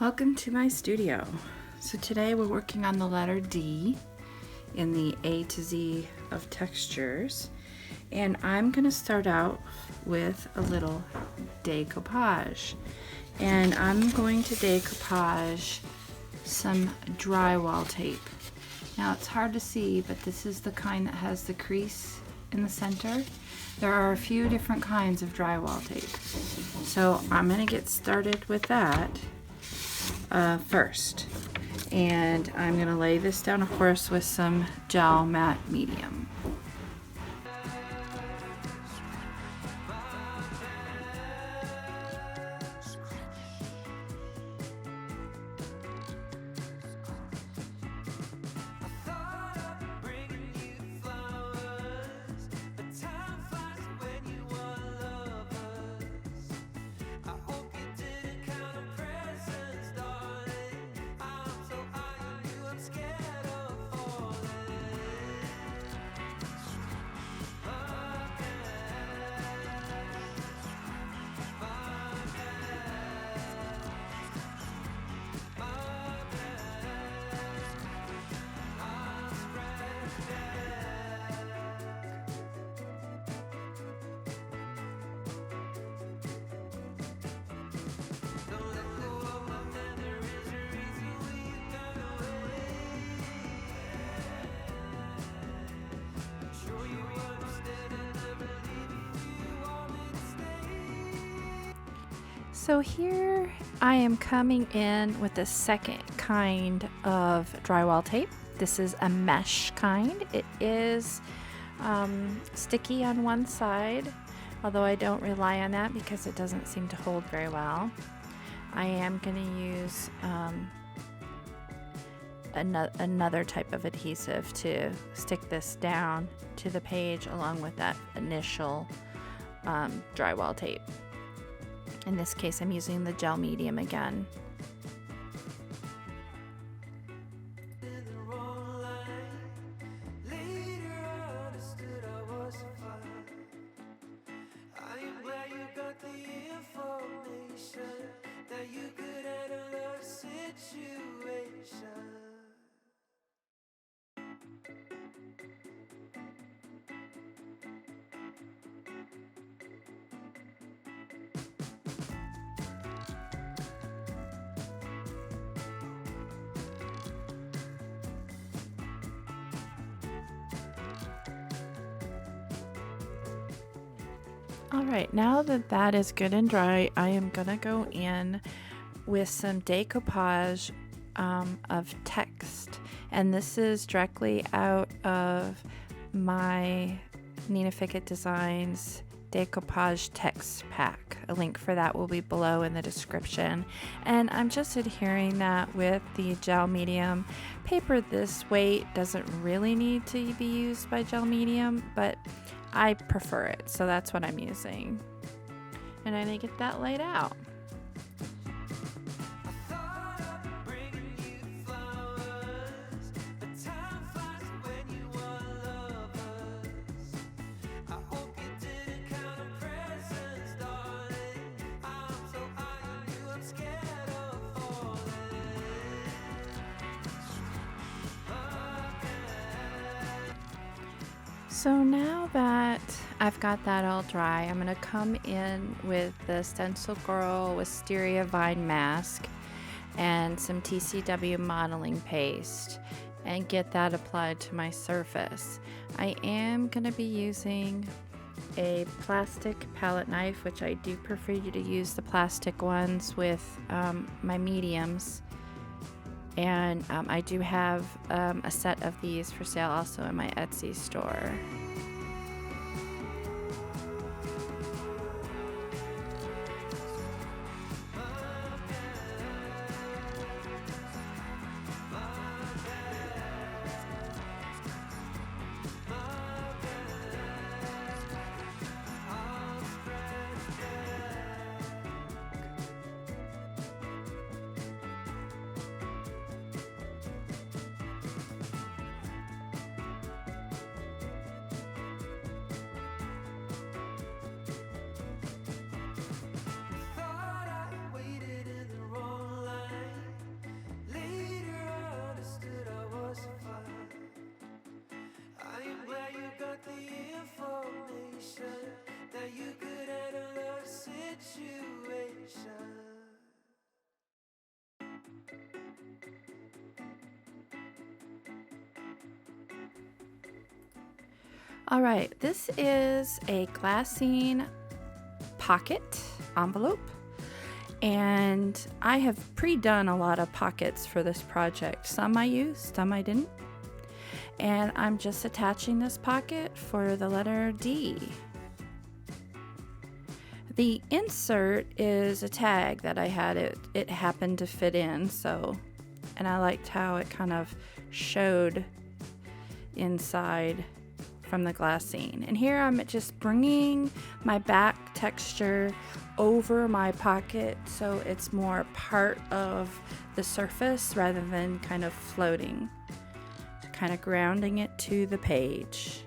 Welcome to my studio. So today we're working on the letter D in the A to Z of textures, and I'm going to start out with a little decoupage, and I'm going to decoupage some drywall tape. Now it's hard to see, but this is the kind that has the crease in the center. There are a few different kinds of drywall tape, so I'm going to get started with that first, and I'm going to lay this down, of course, with some gel matte medium. So here I am coming in with the second kind of drywall tape. This is a mesh kind. It is sticky on one side, although I don't rely on that because it doesn't seem to hold very well. I am going to use another type of adhesive to stick this down to the page along with that initial drywall tape. In this case, I'm using the gel medium again. Alright, now that that is good and dry, I am going to go in with some decoupage of text. And this is directly out of my Nina Fickett Designs Decoupage Text Pack. A link for that will be below in the description. And I'm just adhering that with the gel medium. Paper this weight doesn't really need to be used by gel medium, but I prefer it, so that's what I'm using. And I need to get that laid out. So now that I've got that all dry, I'm going to come in with the StencilGirl Wisteria Vine Mask and some TCW modeling paste and get that applied to my surface. I am going to be using a plastic palette knife, which I do prefer you to use the plastic ones with my mediums. And I do have a set of these for sale also in my Etsy store. All right, this is a glassine pocket envelope, and I have pre-done a lot of pockets for this project. Some I used, some I didn't. And I'm just attaching this pocket for the letter D. The insert is a tag that I had. It happened to fit in, so, and I liked how it kind of showed inside from the glassine. And here I'm just bringing my back texture over my pocket so it's more part of the surface rather than kind of floating, kind of grounding it to the page.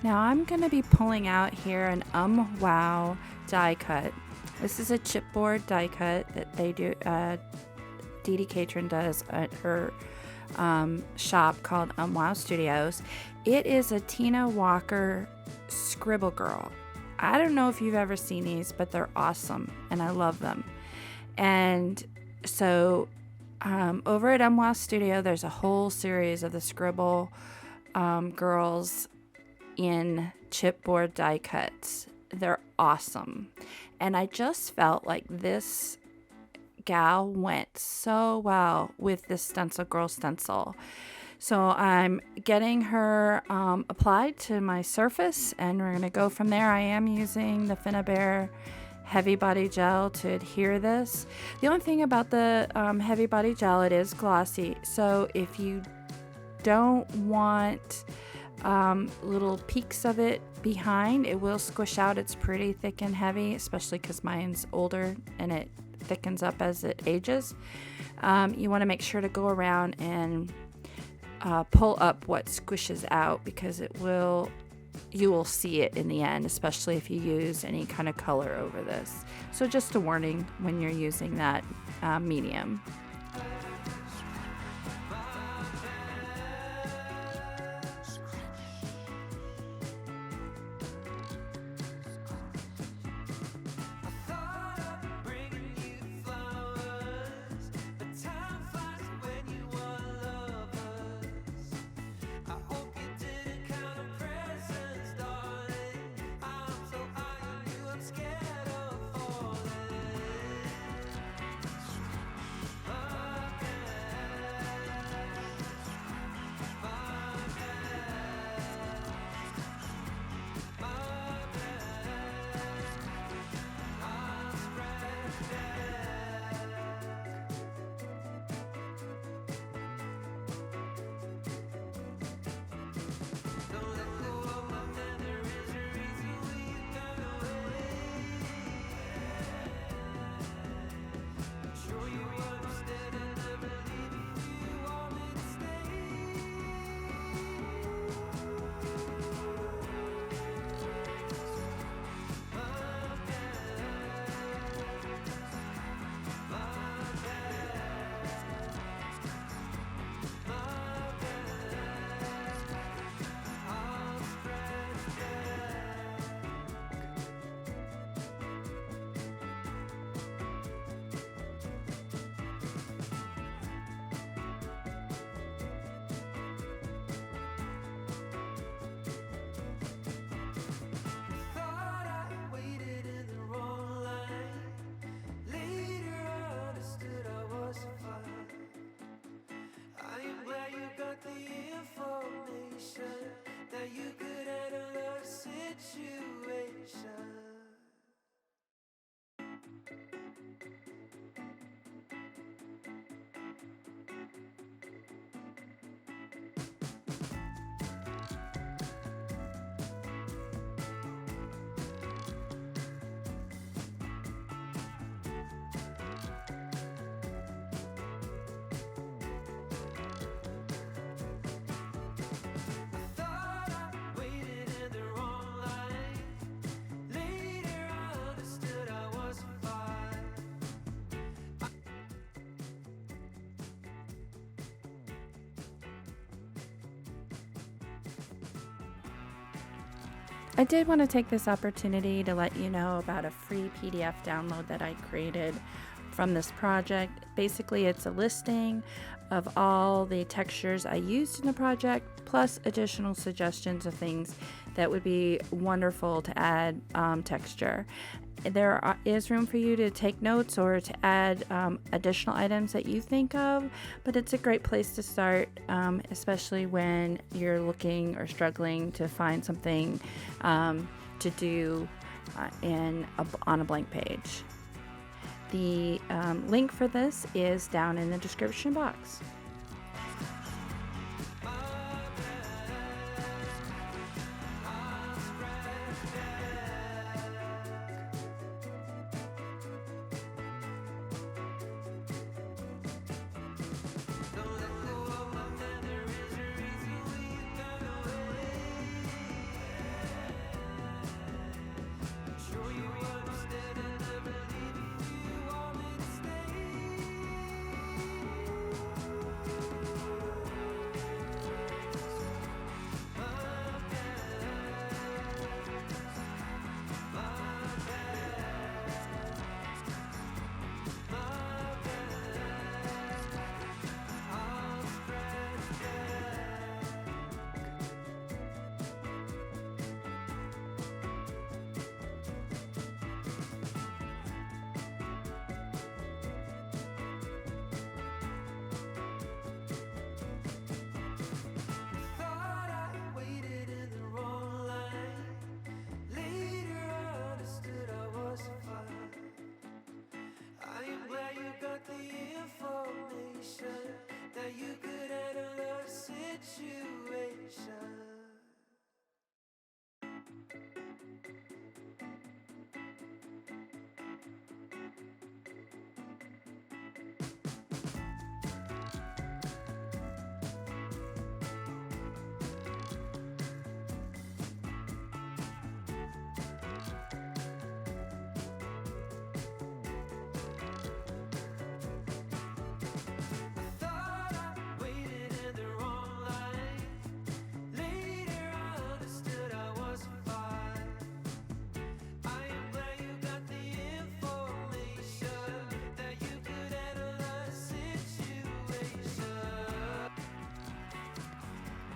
Now I'm going to be pulling out here an Wow die cut. This is a chipboard die cut that they do, Dee Dee Catron does at her shop called Wow Studios. It is a Tina Walker StencilGirl. I don't know if you've ever seen these, but they're awesome and I love them. And so over at Wow Studio, there's a whole series of the Scribble girls in chipboard die cuts. They're awesome. And I just felt like this gal went so well with this StencilGirl stencil. So I'm getting her applied to my surface and we're going to go from there. I am using the Finnabair heavy body gel to adhere this. The only thing about the heavy body gel, it is glossy. So if you don't want little peaks of it behind, it will squish out. It's pretty thick and heavy, especially because mine's older and it thickens up as it ages. You want to make sure to go around and pull up what squishes out, because you will see it in the end, especially if you use any kind of color over this. So just a warning when you're using that medium. I did want to take this opportunity to let you know about a free PDF download that I created from this project. Basically, it's a listing of all the textures I used in the project, plus additional suggestions of things that would be wonderful to add texture. There is room for you to take notes or to add additional items that you think of, but it's a great place to start, especially when you're looking or struggling to find something to do on a blank page. The link for this is down in the description box.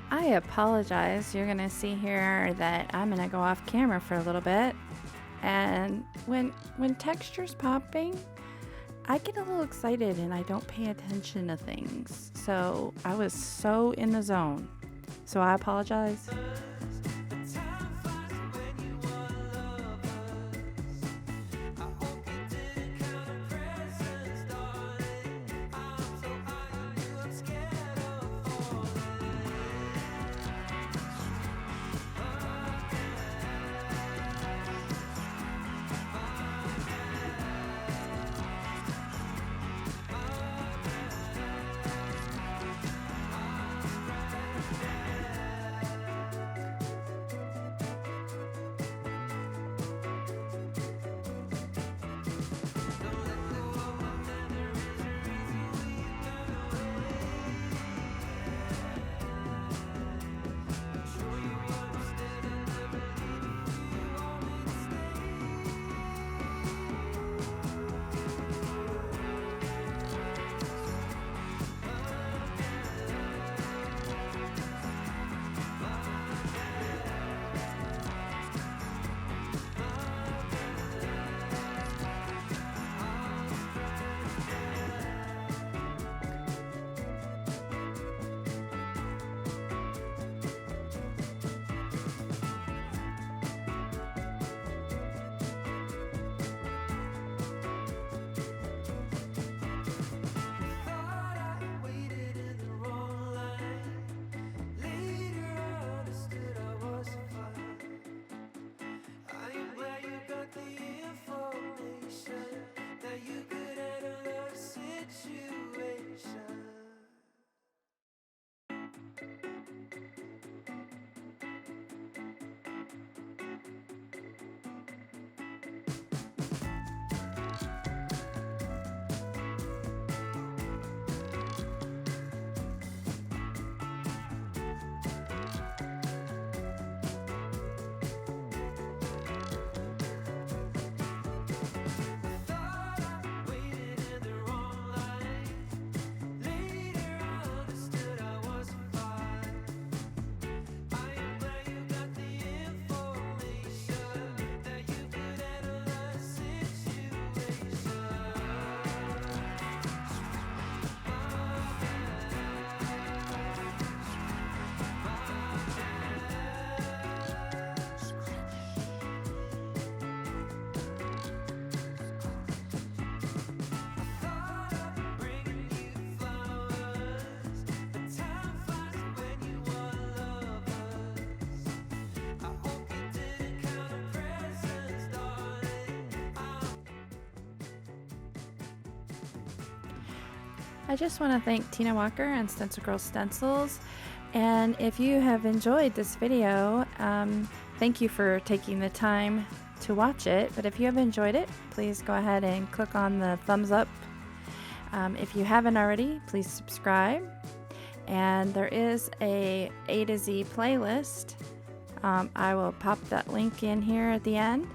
I apologize. You're going to see here that I'm going to go off camera for a little bit. And when texture's popping, I get a little excited and I don't pay attention to things. So I was so in the zone. So I apologize. I just want to thank Tina Walker and StencilGirl Stencils. And if you have enjoyed this video, thank you for taking the time to watch it. But if you have enjoyed it, please go ahead and click on the thumbs up. If you haven't already, please subscribe. And there is a to Z playlist. I will pop that link in here at the end.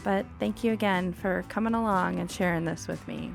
But thank you again for coming along and sharing this with me.